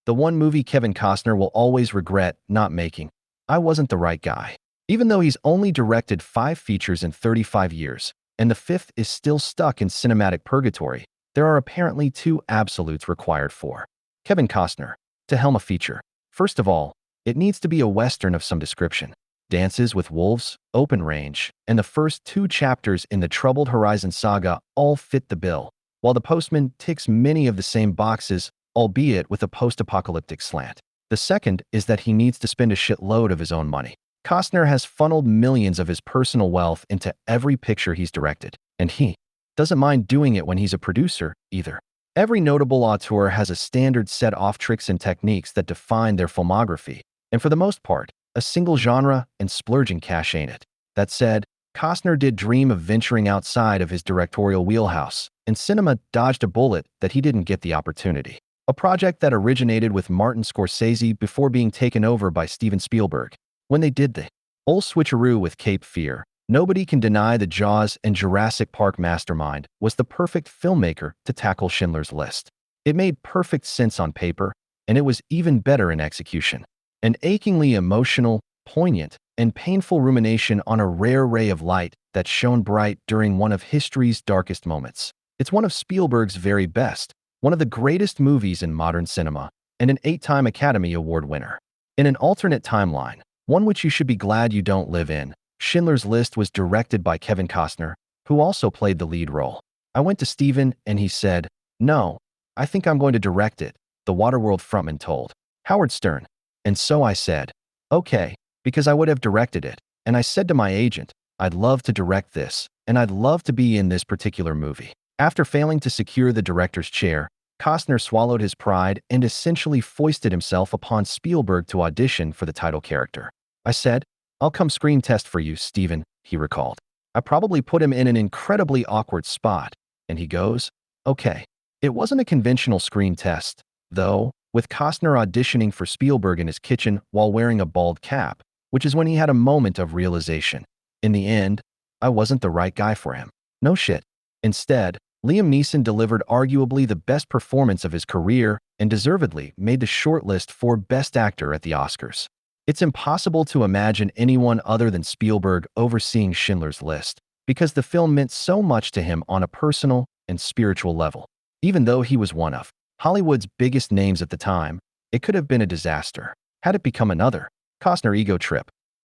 the one movie Kevin Costner will always regret not making. I wasn't the right guy. Even though he's only directed 5 features in 35 years, and the 5th is still stuck in cinematic purgatory, there are apparently 2 absolutes required for Kevin Costner to helm a feature. First of all, it needs to be a Western of some description. Dances with Wolves, Open Range, and the first 2 chapters in the Troubled Horizon saga all fit the bill, while The Postman ticks many of the same boxes, albeit with a post-apocalyptic slant. The second is that he needs to spend a shitload of his own money. Costner has funneled millions of his personal wealth into every picture he's directed, and he doesn't mind doing it when he's a producer, either. Every notable auteur has a standard set of tricks and techniques that define their filmography, and for the most part, a single genre and splurging cash ain't it. That said, Costner did dream of venturing outside of his directorial wheelhouse, and cinema dodged a bullet that he didn't get the opportunity. A project that originated with Martin Scorsese before being taken over by Steven Spielberg. When they did the old switcheroo with Cape Fear, nobody can deny the Jaws and Jurassic Park mastermind was the perfect filmmaker to tackle Schindler's List. It made perfect sense on paper, and it was even better in execution. An achingly emotional, poignant, and painful rumination on a rare ray of light that shone bright during one of history's darkest moments. It's one of Spielberg's very best, one of the greatest movies in modern cinema, and an 8-time Academy Award winner. In an alternate timeline, one which you should be glad you don't live in, Schindler's List was directed by Kevin Costner, who also played the lead role. I went to Steven and he said, "No, I think I'm going to direct it," the Waterworld frontman told Howard Stern. And so I said, "Okay," because I would have directed it. And I said to my agent, "I'd love to direct this, and I'd love to be in this particular movie." After failing to secure the director's chair, Costner swallowed his pride and essentially foisted himself upon Spielberg to audition for the title character. I said, "I'll come screen test for you, Steven," he recalled. I probably put him in an incredibly awkward spot, and he goes, "Okay." It wasn't a conventional screen test, though, with Costner auditioning for Spielberg in his kitchen while wearing a bald cap, which is when he had a moment of realization. In the end, I wasn't the right guy for him. No shit. Instead, Liam Neeson delivered arguably the best performance of his career and deservedly made the shortlist for Best Actor at the Oscars. It's impossible to imagine anyone other than Spielberg overseeing Schindler's List, because the film meant so much to him on a personal and spiritual level. Even though he was one of Hollywood's biggest names at the time, it could have been a disaster had it become another Costner ego trip.